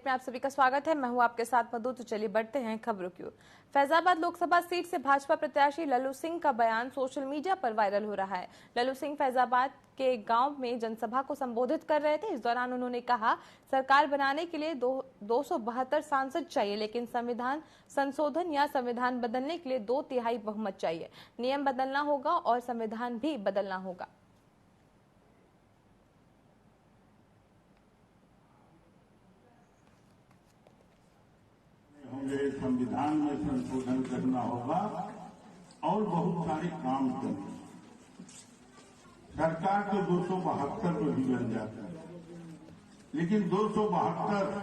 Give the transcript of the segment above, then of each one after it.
में आप सभी का स्वागत है। मैं हूं आपके साथ मधु। तो चलिए बढ़ते हैं खबरों की ओर। फैजाबाद लोकसभा सीट से भाजपा प्रत्याशी लल्लू सिंह का बयान सोशल मीडिया पर वायरल हो रहा है। लल्लू सिंह फैजाबाद के गांव में जनसभा को संबोधित कर रहे थे। इस दौरान उन्होंने कहा, सरकार बनाने के लिए 272 सांसद चाहिए, लेकिन संविधान संशोधन या संविधान बदलने के लिए 2/3 बहुमत चाहिए। नियम बदलना होगा और संविधान भी बदलना होगा। संविधान में संशोधन करना होगा और बहुत सारे काम करने। सरकार तो 272 पर भी बन जाता है, लेकिन 272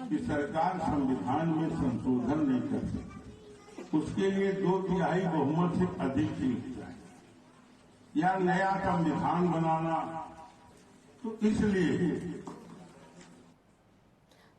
की सरकार संविधान में संशोधन नहीं कर सकती। उसके लिए 2/3 बहुमत से अधिक सीट चाहिए या नया संविधान बनाना। तो इसलिए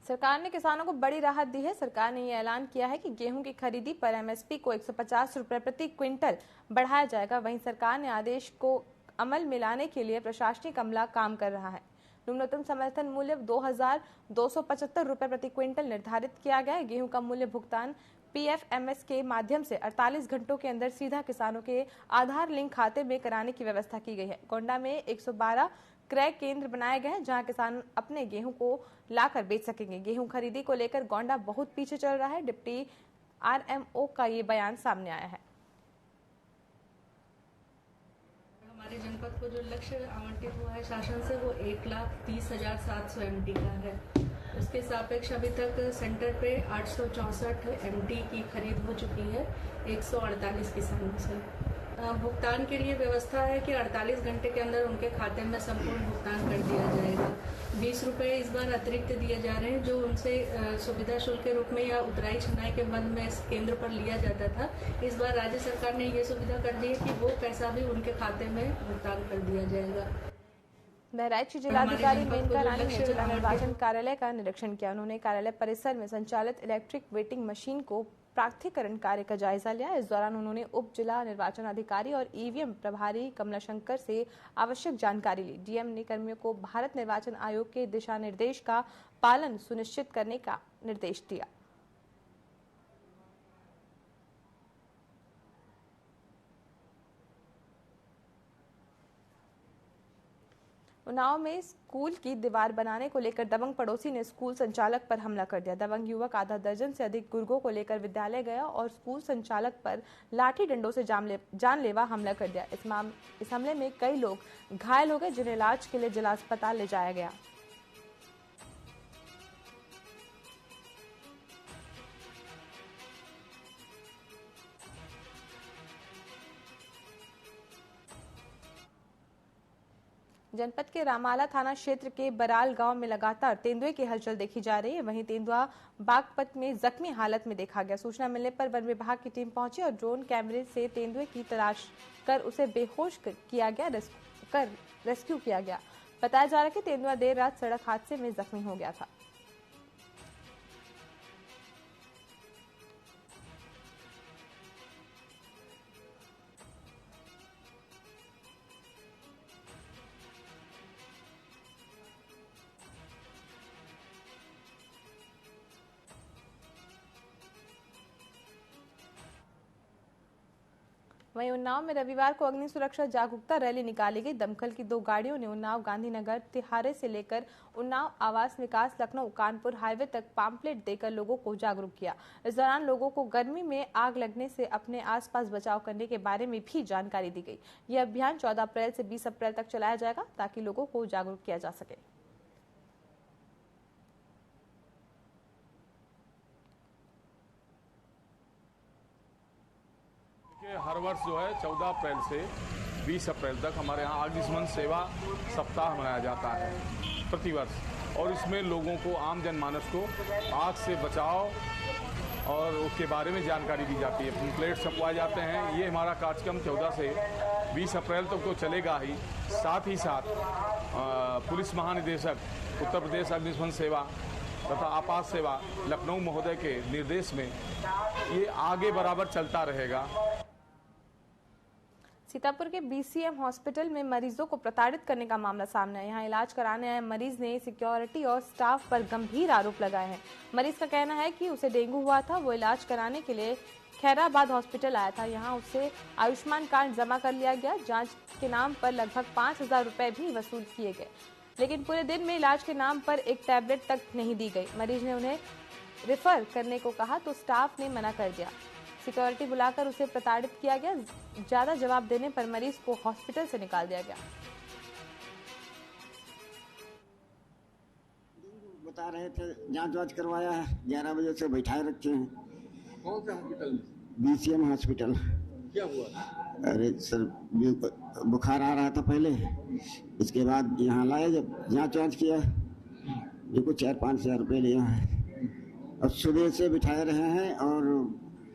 सरकार ने किसानों को बड़ी राहत दी है। सरकार ने यह ऐलान किया है कि गेहूं की खरीदी पर एमएसपी को 150 रुपए प्रति क्विंटल बढ़ाया जाएगा। वहीं सरकार ने आदेश को अमल में लाने के लिए प्रशासनिक अमला काम कर रहा है। न्यूनतम समर्थन मूल्य 2275 रुपए प्रति क्विंटल निर्धारित किया गया है। गेहूं का मूल्य भुगतान पीएफएमएस के माध्यम से 48 घंटों के अंदर सीधा किसानों के आधार लिंक खाते में कराने की व्यवस्था की गई है। गोंडा में 112 क्रय केंद्र बनाए गए हैं, जहां किसान अपने गेहूं को लाकर बेच सकेंगे। गेहूं खरीदी को लेकर गोंडा बहुत पीछे चल रहा है। डिप्टी आरएमओ का ये बयान सामने आया है। हमारे जनपद को जो लक्ष्य आवंटित हुआ है शासन से, वो 1,30,700 MT का है। उसके सापेक्ष अभी तक सेंटर पे 864 MT की खरीद हो चुकी है 148 किसानों से। भुगतान के लिए व्यवस्था है कि 48 घंटे के अंदर उनके खाते में संपूर्ण भुगतान कर दिया जाएगा। 20 रुपए इस बार अतिरिक्त दिए जा रहे हैं, जो उनसे सुविधा शुल्क के रूप में या उतराई छनाई के बंद में इस केंद्र पर लिया जाता था। इस बार राज्य सरकार ने ये सुविधा कर दी है कि वो पैसा भी उनके खाते में भुगतान कर दिया जाएगा। बहराइच की जिलाधिकारी मेनका रानी ने जिला निर्वाचन कार्यालय का निरीक्षण किया। उन्होंने कार्यालय परिसर में संचालित इलेक्ट्रिक वेटिंग मशीन को प्राधिकरण कार्य का जायजा लिया। इस दौरान उन्होंने उप जिला निर्वाचन अधिकारी और ईवीएम प्रभारी कमलाशंकर से आवश्यक जानकारी ली। डीएम ने कर्मियों को भारत निर्वाचन आयोग के दिशा निर्देश का पालन सुनिश्चित करने का निर्देश दिया। उन्नाव में स्कूल की दीवार बनाने को लेकर दबंग पड़ोसी ने स्कूल संचालक पर हमला कर दिया। दबंग युवक आधा दर्जन से अधिक गुर्गों को लेकर विद्यालय गया और स्कूल संचालक पर लाठी डंडों से जानलेवा हमला कर दिया। इस हमले में कई लोग घायल हो गए, जिन्हें इलाज के लिए जिला अस्पताल ले जाया गया। जनपद के रामाला थाना क्षेत्र के बराल गांव में लगातार तेंदुए की हलचल देखी जा रही है। वहीं तेंदुआ बागपत में जख्मी हालत में देखा गया। सूचना मिलने पर वन विभाग की टीम पहुंची और ड्रोन कैमरे से तेंदुए की तलाश कर उसे बेहोश किया गया, रेस्क्यू किया गया। बताया जा रहा है कि तेंदुआ देर रात सड़क हादसे में जख्मी हो गया था। वहीं उन्नाव में रविवार को अग्नि सुरक्षा जागरूकता रैली निकाली गई। दमकल की 2 गाड़ियों ने उन्नाव गांधीनगर तिहारे से लेकर उन्नाव आवास विकास लखनऊ कानपुर हाईवे तक पाम्पलेट देकर लोगों को जागरूक किया। इस दौरान लोगों को गर्मी में आग लगने से अपने आसपास बचाव करने के बारे में भी जानकारी दी गई। यह अभियान 14 अप्रैल से 20 अप्रैल तक चलाया जाएगा, ताकि लोगों को जागरूक किया जा सके। हर वर्ष जो है 14 अप्रैल से 20 अप्रैल तक हमारे यहाँ अग्निशमन सेवा सप्ताह मनाया जाता है प्रतिवर्ष, और इसमें लोगों को, आम जनमानस को आग से बचाव और उसके बारे में जानकारी दी जाती है। पैम्फलेट छपवाए जाते हैं। ये हमारा कार्यक्रम 14 से 20 अप्रैल तक तो चलेगा ही। साथ ही साथ पुलिस महानिदेशक उत्तर प्रदेश अग्निशमन सेवा तथा आपात सेवा लखनऊ महोदय के निर्देश में ये आगे बराबर चलता रहेगा। सीतापुर के बीसीएम हॉस्पिटल में मरीजों को प्रताड़ित करने का मामला सामने आया। यहाँ इलाज कराने आए मरीज ने सिक्योरिटी और स्टाफ पर गंभीर आरोप लगाए हैं। मरीज का कहना है कि उसे डेंगू हुआ था, वो इलाज कराने के लिए खैराबाद हॉस्पिटल आया था। यहाँ उससे आयुष्मान कार्ड जमा कर लिया गया। जांच के नाम पर लगभग 5,000 रुपए भी वसूल किए गए, लेकिन पूरे दिन में इलाज के नाम पर एक टैबलेट तक नहीं दी गई। मरीज ने उन्हें रेफर करने को कहा तो स्टाफ ने मना कर दिया। सिक्योरिटी बुलाकर उसे प्रताड़ित किया गया। ज्यादा जवाब देने पर मरीज को हॉस्पिटल से निकाल दिया गया। बता रहे थे जांच वाच करवाया है, 11 बजे से बैठाए रखे हैं। कौन से हॉस्पिटल में? BCM hospital. क्या हुआ? अरे सर बुखार आ रहा था पहले, इसके बाद यहाँ लाया, जब जांच वाच किया देखो 4-5 हजार रुपये लिया है। अब सुबह से बिठाए रहे हैं और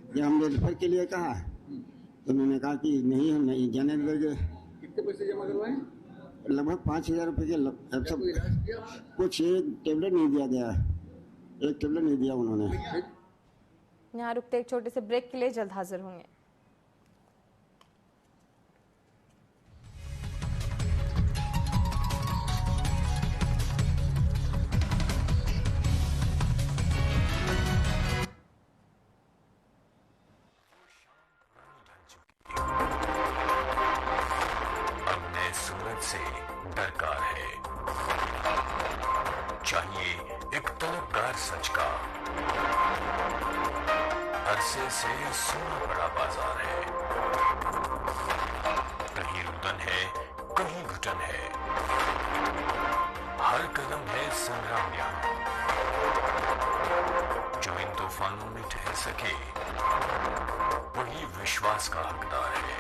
जब हमने रेफर के लिए कहा तो उन्होंने कहा कि नहीं, हम नहीं जाने देंगे। कितने पैसे जमा करवाए? लगभग 5,000 रुपये के सब। इलाज किया? कुछ एक टेबलेट नहीं दिया गया, एक टेबलेट नहीं दिया उन्होंने। यहाँ रुकते एक छोटे से ब्रेक के लिए, जल्द हाजिर होंगे। से दरकार है, चाहिए एक तलबगार सच का। अरसे से सुना बड़ा बाजार है, कहीं रुदन है कहीं घुटन है, हर कदम है संग्राम यहाँ। जो इन तूफानों में ठहर सके वही विश्वास का हकदार है।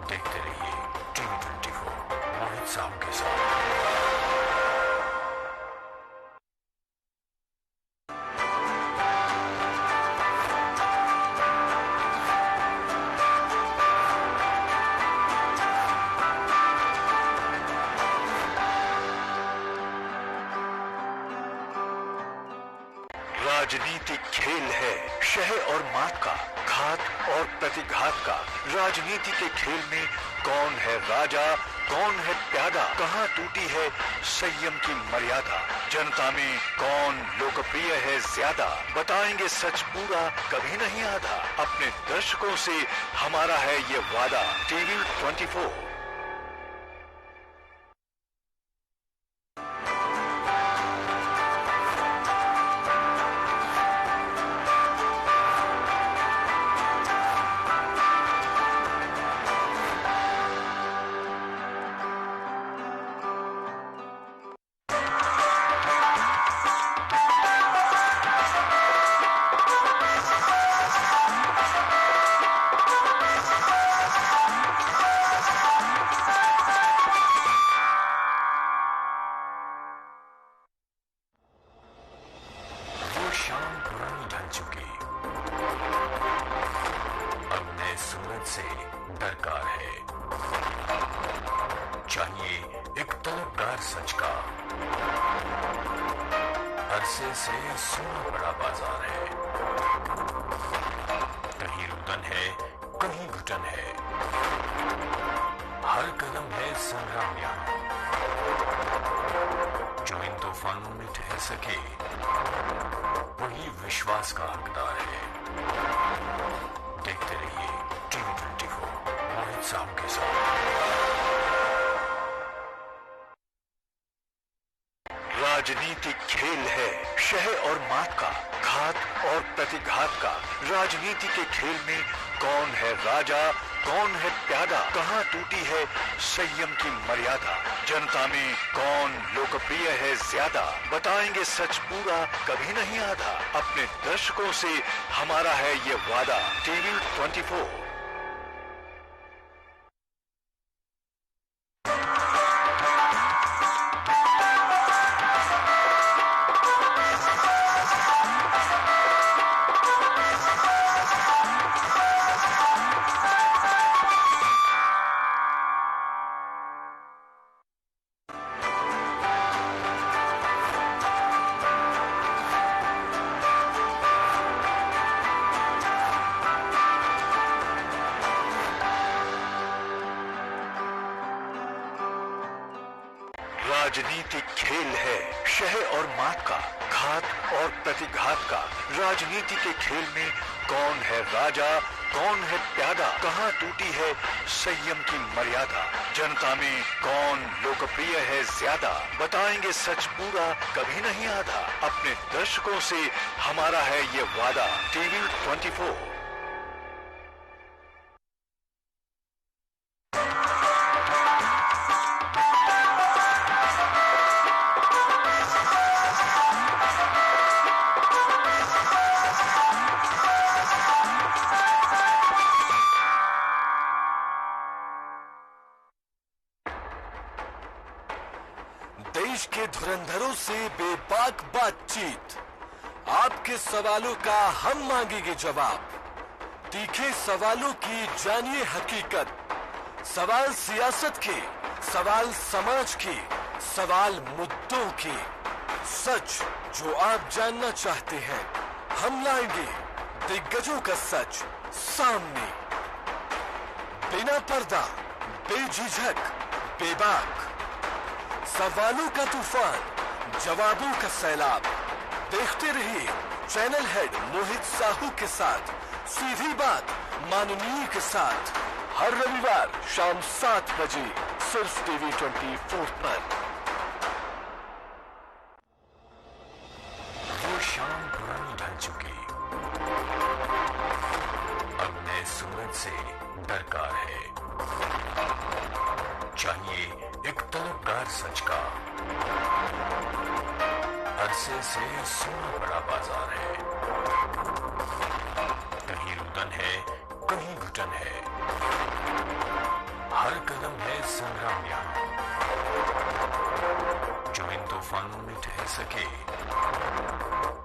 देखते रहिए टीवी 24 मोहित साहब के साथ। राजनीति खेल है शह और मात का, घात और प्रतिघात का। राजनीति के खेल में कौन है राजा कौन है प्यादा, कहां टूटी है संयम की मर्यादा, जनता में कौन लोकप्रिय है ज्यादा। बताएंगे सच पूरा कभी नहीं आधा, अपने दर्शकों से हमारा है ये वादा। टीवी 24। से दरकार है, चाहिए एक तलबगार सच का। अरसे से सुना बड़ा बाजार है, कहीं रुदन है कहीं घुटन है, हर कदम है संग्राम यहाँ। जो इन तूफानों में ठहर सके वही विश्वास का हकदार है। देखते रहिए टीवी 24 मोहित साहब के साथ। राजनीति खेल है शह और मात का, घात और प्रतिघात का। राजनीति के खेल में कौन है राजा कौन है प्यादा, कहां टूटी है संयम की मर्यादा, जनता में कौन लोकप्रिय है ज्यादा। बताएंगे सच पूरा कभी नहीं आधा, अपने दर्शकों से हमारा है ये वादा। टीवी 24। राजनीतिक खेल है शह और मात का, घात और प्रतिघात का। राजनीति के खेल में कौन है राजा, कौन है प्यादा, कहाँ टूटी है संयम की मर्यादा। जनता में कौन लोकप्रिय है ज्यादा, बताएंगे सच पूरा कभी नहीं आधा। अपने दर्शकों से हमारा है ये वादा। टीवी 24। देश के धुरंधरों से बेबाक बातचीत, आपके सवालों का हम मांगेंगे जवाब। तीखे सवालों की जानिए हकीकत, सवाल सियासत के, सवाल समाज के, सवाल मुद्दों के। सच जो आप जानना चाहते हैं, हम लाएंगे दिग्गजों का सच सामने। बिना पर्दा, बेझिझक, बेबाक, सवालों का तूफान, जवाबों का सैलाब। देखते रहिए चैनल हेड मोहित साहू के साथ सीधी बात माननीय के साथ, हर रविवार शाम 7 बजे सिर्फ टीवी 24 पर। वो शाम पुरानी ढल चुकी, अब नए सूरज से दरकार है। चाहिए एक तलबगार सच का, अरसे से सोना बड़ा बाजार है। कहीं रुदन है, कहीं घुटन है, हर कदम है संग्राम यहाँ। जो इन तूफानों में ठहर सके,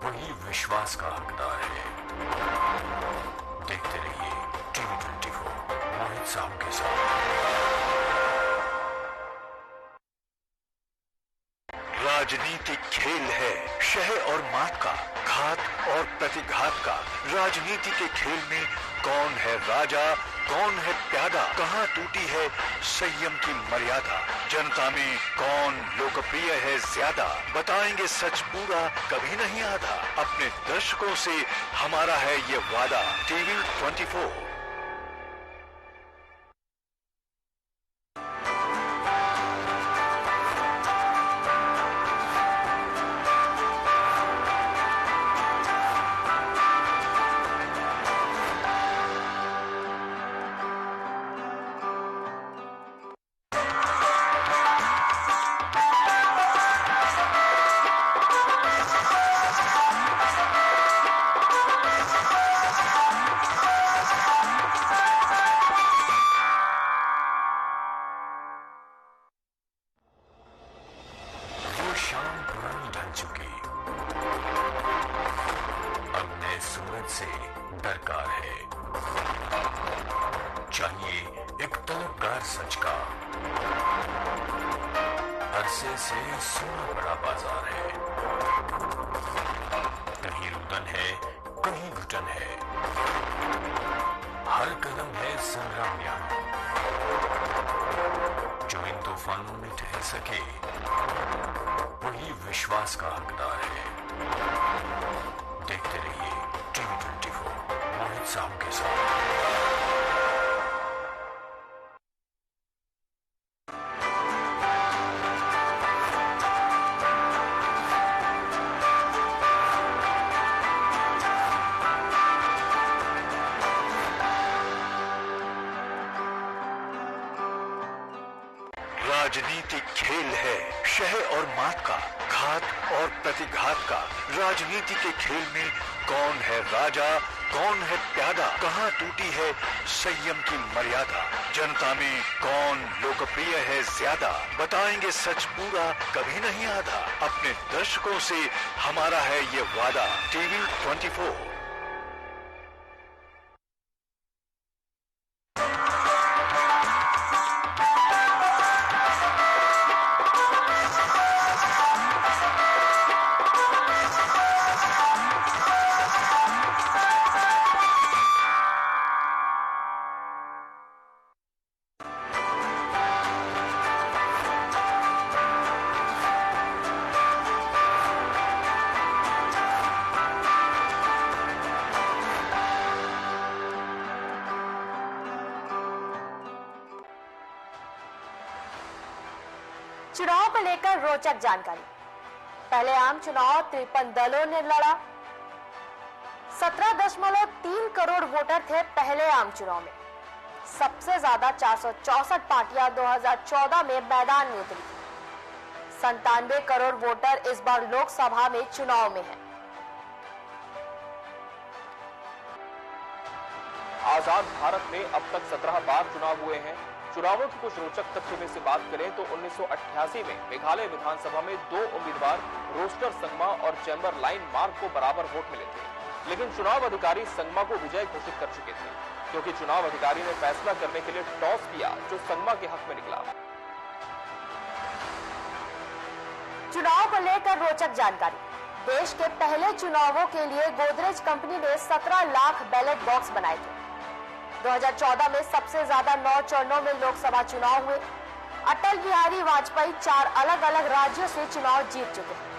वही विश्वास का हकदार है। देखते रहिए टीवी 24 मोहित साहू के साथ। राजनीतिक खेल है शह और मात का, घात और प्रतिघात का। राजनीति के खेल में कौन है राजा, कौन है प्यादा, कहाँ टूटी है संयम की मर्यादा। जनता में कौन लोकप्रिय है ज्यादा, बताएंगे सच पूरा कभी नहीं आधा। अपने दर्शकों से हमारा है ये वादा। टीवी 24। शाम पुरानी ढल चुकी, अब नए सूरज से दरकार है। चाहिए एक तलबगार सच का, अरसे से सोना बड़ा बाजार है। कहीं रुदन है, कहीं घुटन है, हर कदम है संग्राम यहाँ। जो इन तूफानों में ठहर सके, वही विश्वास का हकदार है। देखते रहिए टीवी 24 मोहित साहू के साथ। राजनीतिक खेल है शह और मात का, घात और प्रतिघात का। राजनीति के खेल में कौन है राजा, कौन है प्यादा, कहाँ टूटी है संयम की मर्यादा। जनता में कौन लोकप्रिय है ज्यादा, बताएंगे सच पूरा कभी नहीं आधा। अपने दर्शकों से हमारा है ये वादा। टीवी 24। चुनाव को लेकर रोचक जानकारी। पहले आम चुनाव 53 दलों ने लड़ा। 17.3 करोड़ वोटर थे पहले आम चुनाव में। सबसे ज्यादा 464 पार्टियां 2014 में मैदान में उतरी थी। 97 करोड़ वोटर इस बार लोकसभा में चुनाव में हैं। आजाद भारत में अब तक 17 बार चुनाव हुए हैं। चुनावों की कुछ रोचक तथ्य में से बात करें तो 1988 में मेघालय विधानसभा में 2 उम्मीदवार रोस्टर संगमा और चैम्बर लाइन मार्ग को बराबर वोट मिले थे, लेकिन चुनाव अधिकारी संगमा को विजय घोषित कर चुके थे, क्योंकि चुनाव अधिकारी ने फैसला करने के लिए टॉस किया, जो संगमा के हक में निकला। चुनाव को लेकर रोचक जानकारी। देश के पहले चुनावों के लिए गोदरेज कंपनी ने 17 लाख बैलेट बॉक्स बनाए थे। 2014 में सबसे ज्यादा 9 चरणों में लोकसभा चुनाव हुए। अटल बिहारी वाजपेयी 4 अलग अलग राज्यों से चुनाव जीत चुके हैं।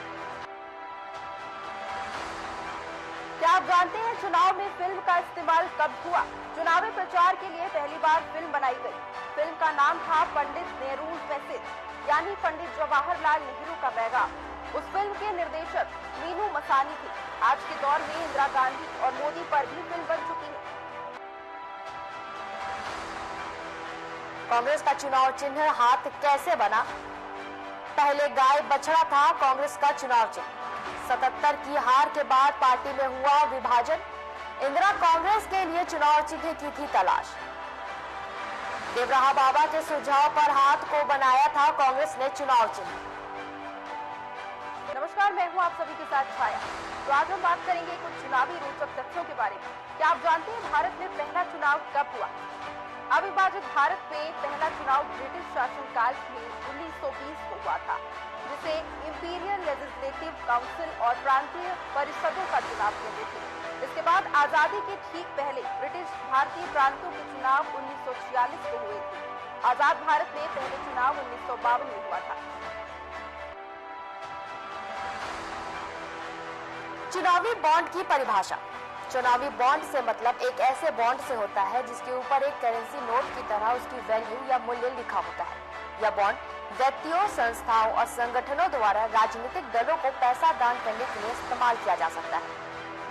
क्या आप जानते हैं चुनाव में फिल्म का इस्तेमाल कब हुआ? चुनावी प्रचार के लिए पहली बार फिल्म बनाई गई। फिल्म का नाम था पंडित नेहरूज मैसेज, यानी पंडित जवाहरलाल नेहरू का पैगाम। उस फिल्म के निर्देशक मीनू मसानी थे। आज के दौर में इंदिरा गांधी और मोदी पर भी फिल्म बन चुकी है। कांग्रेस का चुनाव चिन्ह हाथ कैसे बना? पहले गाय बछड़ा था कांग्रेस का चुनाव चिन्ह। 77 की हार के बाद पार्टी में हुआ विभाजन। इंदिरा कांग्रेस के लिए चुनाव चिन्ह की थी तलाश। देवराहा बाबा के सुझाव पर हाथ को बनाया था कांग्रेस ने चुनाव चिन्ह। नमस्कार, मैं हूं आप सभी के साथ छाया। तो आज हम बात करेंगे कुछ चुनावी रोचक तथ्यों के बारे में। क्या आप जानते हैं भारत में पहला चुनाव कब हुआ? अविभाजित भारत में पहला चुनाव ब्रिटिश शासनकाल में 1920 को हुआ था, जिसे इंपीरियल लेजिस्लेटिव काउंसिल और प्रांतीय परिषदों का चुनाव कहते थे। इसके बाद आजादी के ठीक पहले ब्रिटिश भारतीय प्रांतों के चुनाव 1946 को हुए थे। आजाद भारत में पहले चुनाव 1952 में हुआ था। चुनावी बॉन्ड की परिभाषा। चुनावी बॉन्ड से मतलब एक ऐसे बॉन्ड से होता है जिसके ऊपर एक करेंसी नोट की तरह उसकी वैल्यू या मूल्य लिखा होता है। यह बॉन्ड व्यक्तियों, संस्थाओं और संगठनों द्वारा राजनीतिक दलों को पैसा दान करने के लिए इस्तेमाल किया जा सकता है।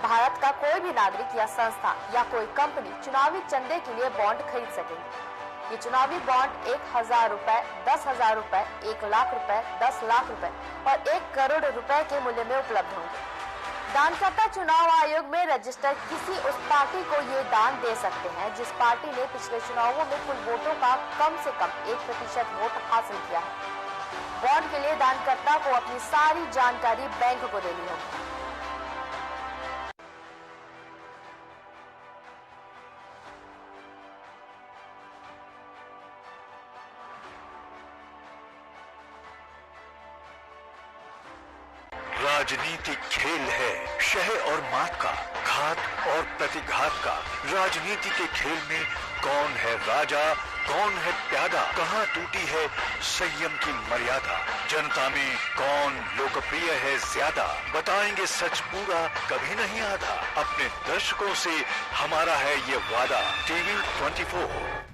भारत का कोई भी नागरिक या संस्था या कोई कंपनी चुनावी चंदे के लिए बॉन्ड खरीद सकेगी। ये चुनावी बॉन्ड 1,000 रुपए, 10,000 रुपए, 1 लाख रुपए, 10 लाख रुपए और 1 करोड़ रुपए के मूल्य में उपलब्ध होंगे। दानकर्ता चुनाव आयोग में रजिस्टर किसी उस पार्टी को ये दान दे सकते हैं जिस पार्टी ने पिछले चुनावों में कुल वोटों का कम से कम 1% वोट हासिल किया है। बॉन्ड के लिए दानकर्ता को अपनी सारी जानकारी बैंक को देनी होगी। राजनीतिक खेल है शह और मात का, घात और प्रतिघात का। राजनीति के खेल में कौन है राजा, कौन है प्यादा, कहां टूटी है संयम की मर्यादा, जनता में कौन लोकप्रिय है ज्यादा। बताएंगे सच पूरा, कभी नहीं आधा। अपने दर्शकों से हमारा है ये वादा। टीवी 24।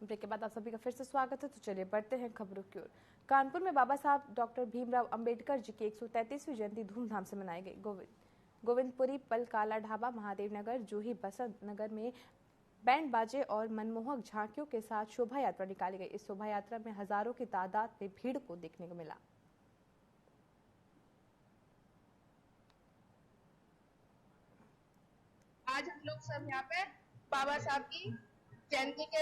ब्रेक के बाद आप सभी का फिर से स्वागत है। तो चलिए बढ़ते हैं खबरों की ओर। कानपुर में बाबा साहब डॉक्टर भीमराव अंबेडकर जी की 133वीं जयंती धूमधाम से मनाई गई। गोविंदपुरी, पलकाला ढाबा, महादेव नगर, जूही, बसंत नगर में बैंड बाजे और मनमोहक झांकियों के साथ शोभा यात्रा निकाली गई। इस शोभा यात्रा में हजारों की तादाद में भीड़ को देखने को मिला। आज हम लोग सब यहाँ पे बाबा साहब की जयंती के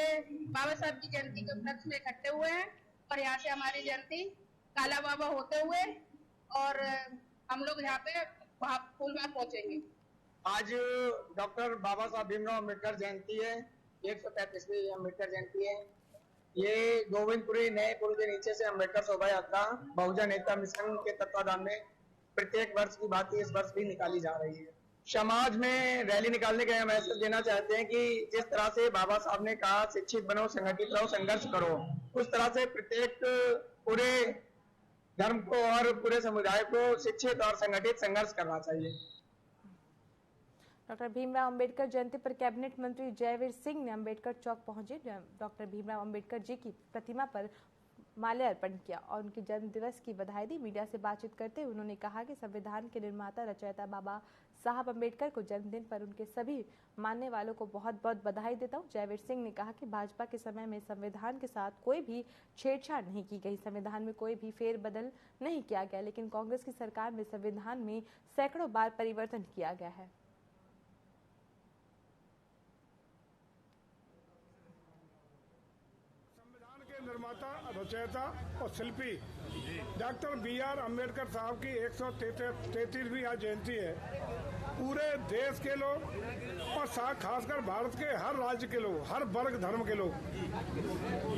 उपलक्ष्य में इकट्ठे हुए हैं और यहाँ से हमारी जयंती काला बाबा होते हुए और हम लोग यहाँ पे फूलबाग पहुँचेंगे। आज डॉक्टर बाबा साहब भीमराव अम्बेडकर जयंती है, 133वीं अम्बेडकर जयंती है। ये गोविंदपुरी नए पुल के नीचे से अम्बेडकर शोभा यात्रा बहुजन एकता मिशन के तत्वाधान में प्रत्येक वर्ष की भांति इस वर्ष भी निकाली जा रही है। समाज में रैली निकालने का मैसेज देना चाहते हैं कि जिस तरह से बाबा साहब ने कहा शिक्षित बनो, संगठित रहो, संघर्ष करो, उस तरह से प्रत्येक पूरे धर्म को और पूरे समुदाय को शिक्षित और संगठित संघर्ष करना चाहिए। डॉक्टर भीमराव अंबेडकर जयंती पर कैबिनेट मंत्री जयवीर सिंह ने अंबेडकर चौक पहुंचे। डॉक्टर भीमराव अंबेडकर जी की प्रतिमा पर माल्यार्पण किया और उनके जन्म दिवस की बधाई दी। मीडिया से बातचीत करते हुए उन्होंने कहा कि संविधान के निर्माता रचयिता बाबा साहब अंबेडकर को जन्मदिन पर उनके सभी मानने वालों को बहुत बहुत बधाई देता हूं। जयवीर सिंह ने कहा कि भाजपा के समय में संविधान के साथ कोई भी छेड़छाड़ नहीं की गई, संविधान में कोई भी फेरबदल नहीं किया गया, लेकिन कांग्रेस की सरकार में संविधान में सैकड़ों बार परिवर्तन किया गया है। निर्माता, रचयिता और शिल्पी डॉक्टर बी.आर. अम्बेडकर साहब की 133वीं आज जयंती है। पूरे देश के लोग और खासकर भारत के हर राज्य के लोग, हर वर्ग धर्म के लोग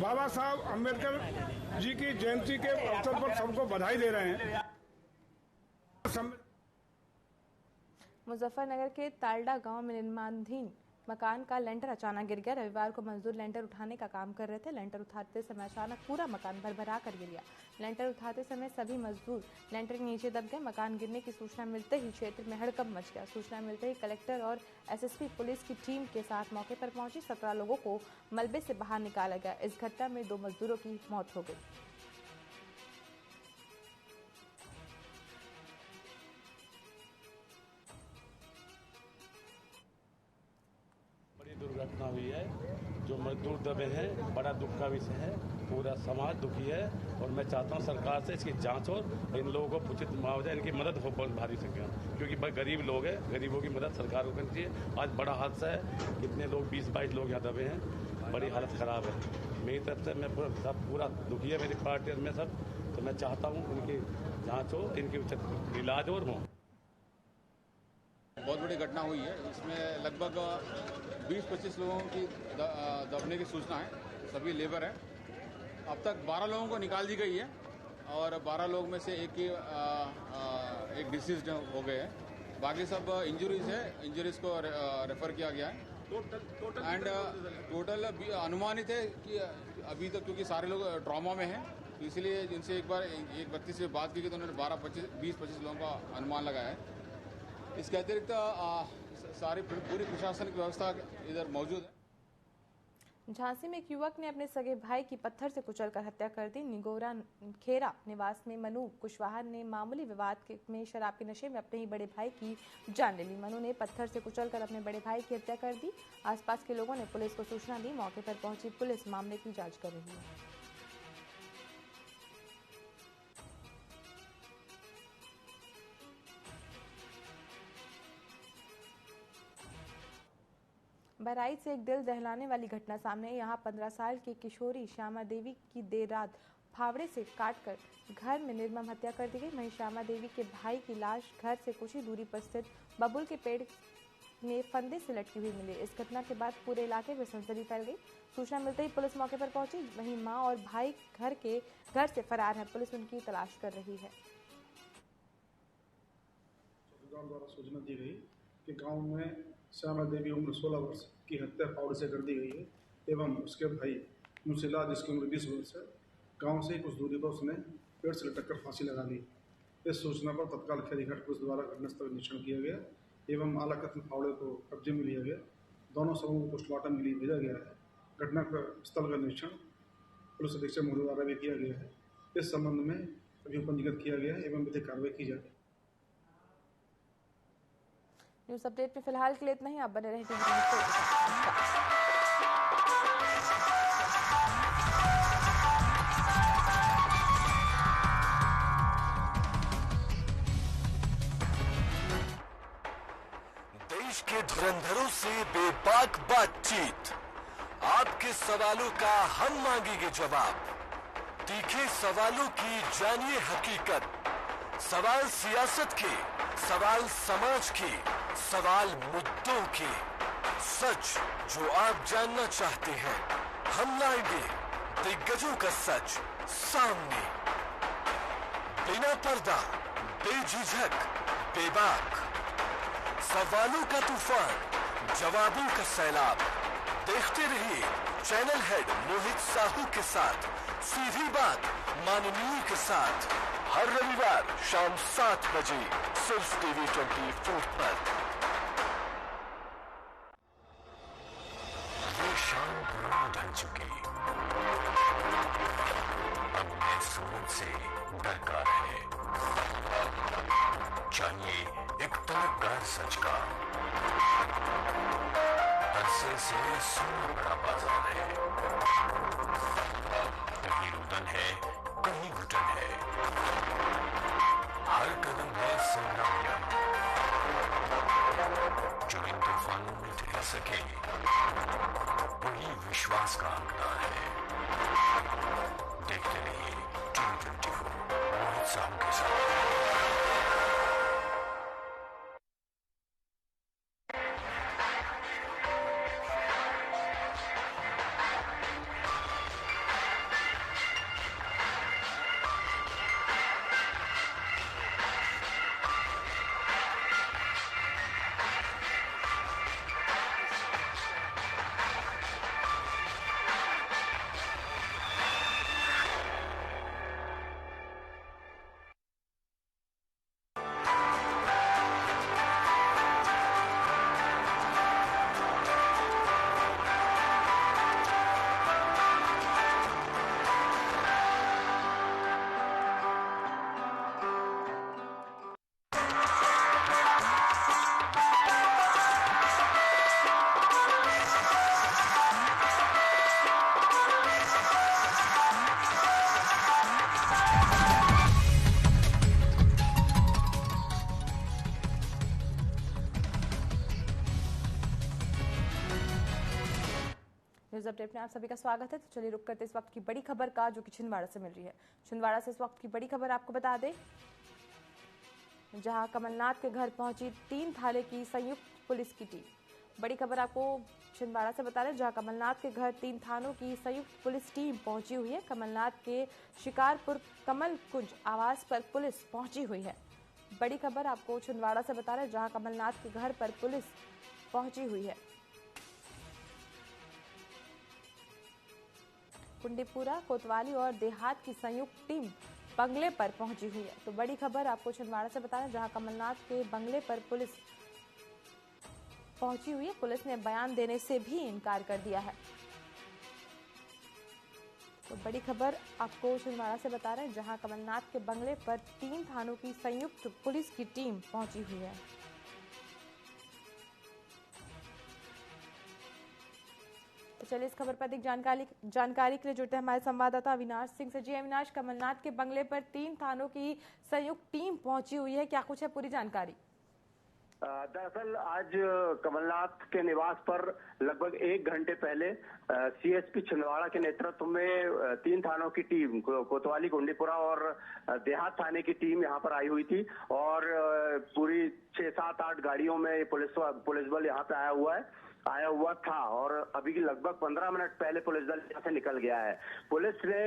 बाबा साहब अम्बेडकर जी की जयंती के अवसर पर सबको बधाई दे रहे हैं। मुजफ्फरनगर के तालडा गांव में निर्माणाधीन मकान का लेंटर अचानक गिर गया। रविवार को मजदूर लेंटर उठाने का काम कर रहे थे। लेंटर उठाते समय अचानक पूरा मकान भरभरा कर गिर गया। लेंटर उठाते समय सभी मजदूर लेंटर के नीचे दब गए। मकान गिरने की सूचना मिलते ही क्षेत्र में हड़कंप मच गया। सूचना मिलते ही कलेक्टर और एसएसपी पुलिस की टीम के साथ मौके पर पहुंची। 17 लोगों को मलबे से बाहर निकाला गया। इस घटना में 2 मजदूरों की मौत हो गई। दुर्घटना हुई है, जो मजदूर दबे हैं, बड़ा दुख का विषय है। पूरा समाज दुखी है और मैं चाहता हूं सरकार से इसकी जांच और इन लोगों को उचित मुआवजा, इनकी मदद हो भारी सके, क्योंकि गरीब लोग हैं, गरीबों की मदद सरकार को करनी चाहिए। आज बड़ा हादसा है, कितने लोग 20-22 लोग यहाँ दबे हैं, बड़ी हालत खराब है। मेरी तरफ से मैं पूरा दुखी है, मेरी पार्टी में सब, तो मैं चाहता हूँ उनकी जाँच हो, इनकी उचित इलाज और हो। बहुत बड़ी घटना हुई है, इसमें लगभग 20-25 लोगों की दबने की सूचना है। सभी लेबर हैं। अब तक 12 लोगों को निकाल दी गई है और 12 लोग में से एक डिसीज हो गए हैं। बाकी सब इंजरीज है, इंजरीज को रेफर किया गया है। एंड टोटल अनुमानित है कि अभी तक, क्योंकि सारे लोग ट्रॉमा में हैं, तो इसलिए जिनसे एक व्यक्ति से बात की तो उन्होंने 20-25 लोगों का अनुमान लगाया है। इसके अतिरिक्त सारी पूरी प्रशासनिक व्यवस्था इधर मौजूद है। झांसी में एक युवक ने अपने सगे भाई की पत्थर से कुचलकर हत्या कर दी। निगोरा खेरा निवास में मनु कुशवाहा ने मामूली विवाद में शराब के नशे में अपने ही बड़े भाई की जान ले ली। मनु ने पत्थर से कुचलकर अपने बड़े भाई की हत्या कर दी। आसपास के लोगों ने पुलिस को सूचना दी। मौके पर पहुंची पुलिस मामले की जाँच कर रही है। बहराइच से एक दिल दहलाने वाली घटना सामने। यहाँ 15 साल की किशोरी श्यामा देवी की देर रात फावड़े से काटकर घर में निर्मम हत्या कर दी गई। वहीं श्यामा देवी के भाई की लाश घर से कुछ ही दूरी पर स्थित बबुल के पेड़ में फंदे से लटकी हुई मिली। इस घटना के बाद पूरे इलाके में सनसनी फैल गई। सूचना मिलते ही पुलिस मौके पर पहुंची। वहीं मां और भाई घर से फरार है। पुलिस उनकी तलाश कर रही है। द्वारा सूचना दी गई कि गाँव में श्यामा देवी उम्र 16 वर्ष की हत्या फावड़े से कर दी गई है एवं उसके भाई मुंशीला जिसकी उम्र 20 वर्ष है, गांव से कुछ दूरी पर उसने पेड़ से लटककर फांसी लगा ली। इस सूचना पर तत्काल खेरीघाट पुलिस द्वारा घटनास्थल का निरीक्षण किया गया एवं आलाकत फावड़े को कब्जे में लिया गया। दोनों शवों को पोस्टमार्टम के लिए भेजा गया है। घटना स्थल का निरीक्षण पुलिस अधीक्षक महोदय द्वारा भी किया गया है। इस संबंध में अभियोग पंजीकृत किया गया है एवं विधिक कार्रवाई की जाएगी। न्यूज अपडेट में फिलहाल के लिए इतना ही। आप बने रहें टीवी देश के धुरंधरों से बेबाक बातचीत, आपके सवालों का हम मांगेंगे जवाब। तीखे सवालों की जानिए हकीकत। सवाल सियासत के, सवाल समाज के, सवाल मुद्दों के। सच जो आप जानना चाहते हैं, हम लाएंगे दिग्गजों का सच सामने। बिना पर्दा, बेझिझक, बेबाक। सवालों का तूफान, जवाबों का सैलाब। देखते रहिए चैनल हेड मोहित साहू के साथ सीधी बात माननीय के साथ, हर रविवार शाम 7 बजे सिर्फ TV 24 पर। प्राण ढल चुके। अब महसूस से दरकार है। चाहिए एक तलकदार सच का। अरसे से सुनना बड़ा बाजार है। कहीं रुदन है, कहीं घुटन है। हर कदम है संग्राम। जो इन तूफानों में ठहर सके वही विश्वास का हकदार है। देखते रहिए T24 मोहित साहू के साथ। न्यूज अपडेट में आप सभी का स्वागत है। तो चलिए रुक करते इस वक्त की बड़ी खबर का, जो कि छिंदवाड़ा से मिल रही है। छिंदवाड़ा से इस वक्त की बड़ी खबर आपको बता दें, जहां कमलनाथ के घर पहुंची 3 थाने की संयुक्त पुलिस की टीम। बड़ी खबर आपको छिंदवाड़ा से बता रहे, जहां कमलनाथ के घर 3 थानों की संयुक्त पुलिस टीम पहुंची हुई है। कमलनाथ के शिकारपुर कमल कुंज आवास पर पुलिस पहुंची हुई है। बड़ी खबर आपको छिंदवाड़ा से बता रहे, जहां कमलनाथ के घर पर पुलिस पहुंची हुई है। कुंडीपुरा, कोतवाली और देहात की संयुक्त टीम बंगले पर पहुंची हुई है। तो बड़ी खबर आपको छिंदवाड़ा से बता रहे, जहां कमलनाथ के बंगले पर पुलिस पहुंची हुई है। पुलिस ने बयान देने से भी इनकार कर दिया है। तो बड़ी खबर आपको छिंदवाड़ा से बता रहे हैं, जहां कमलनाथ के बंगले पर 3 थानों की संयुक्त पुलिस की टीम पहुंची हुई है। तो चलिए इस खबर पर अधिक जानकारी के लिए जुड़ते हैं हमारे संवाददाता अविनाश सिंह से। जी अविनाश, कमलनाथ के बंगले पर 3 थानों की संयुक्त टीम पहुंची हुई है, क्या कुछ है पूरी जानकारी? दरअसल आज कमलनाथ के निवास पर लगभग 1 घंटे पहले सीएसपी छिंदवाड़ा के नेतृत्व में 3 थानों की टीम, कोतवाली, कुंडीपुरा और देहात थाने की टीम यहां पर आई हुई थी और पूरी 6, 7, 8 गाड़ियों में पुलिस बल यहां पे आया हुआ था और अभी लगभग 15 मिनट पहले पुलिस दल यहाँ से निकल गया है। पुलिस ने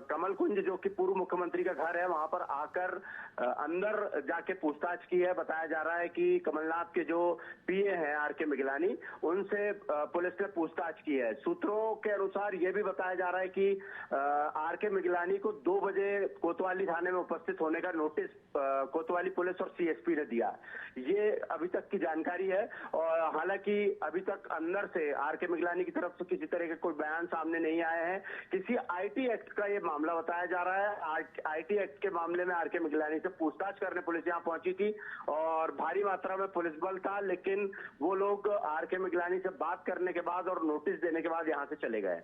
कमल कुंज, जो कि पूर्व मुख्यमंत्री का घर है, वहां पर आकर अंदर जाके पूछताछ की है। बताया जा रहा है कि कमलनाथ के जो पीए हैं आर.के. मिगलानी, उनसे पुलिस ने पूछताछ की है। सूत्रों के अनुसार यह भी बताया जा रहा है कि आर.के. मिगलानी को 2 बजे कोतवाली थाने में उपस्थित होने का नोटिस कोतवाली पुलिस और सीएसपी ने दिया। ये अभी तक की जानकारी है और हालांकि अभी तक अंदर से आर.के. मिगलानी की तरफ से किसी तरह के कोई बयान सामने नहीं आए हैं। किसी आईटी एक्ट का ये मामला बताया जा रहा है। आईटी एक्ट के मामले में आर.के. मिगलानी से पूछताछ करने पुलिस यहाँ पहुंची थी और भारी मात्रा में पुलिस बल था, लेकिन वो लोग आर.के. मिगलानी से बात करने के बाद और नोटिस देने के बाद यहाँ से चले गए।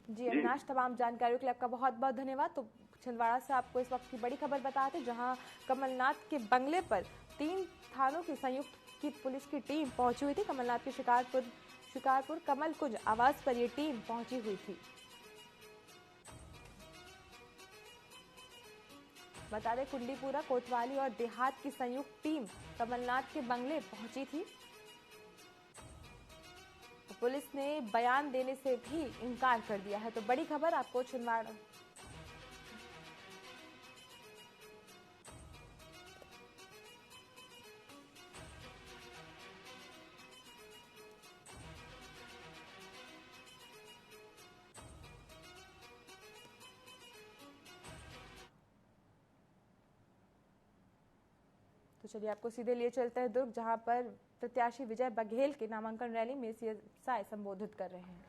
जी अविनाश, तमाम जानकारियों के लिए आपका बहुत बहुत धन्यवाद। तो छिंदवाड़ा से आपको इस वक्त की बड़ी खबर बताते, जहां कमलनाथ के बंगले पर 3 थानों की संयुक्त की पुलिस की टीम पहुंची हुई थी। कमलनाथ के शिकारपुर कमल कुंज आवास पर ये टीम पहुंची हुई थी। बता दें, कुंडीपुरा, कोतवाली और देहात की संयुक्त टीम कमलनाथ के बंगले पहुंची थी। तो पुलिस ने बयान देने से भी इनकार कर दिया है। तो बड़ी खबर आपको छिंदवाड़ा तो चलिए आपको सीधे लिए चलते हैं दुर्ग, जहां पर प्रत्याशी विजय बघेल के नामांकन रैली में सीएसआई संबोधित कर रहे हैं।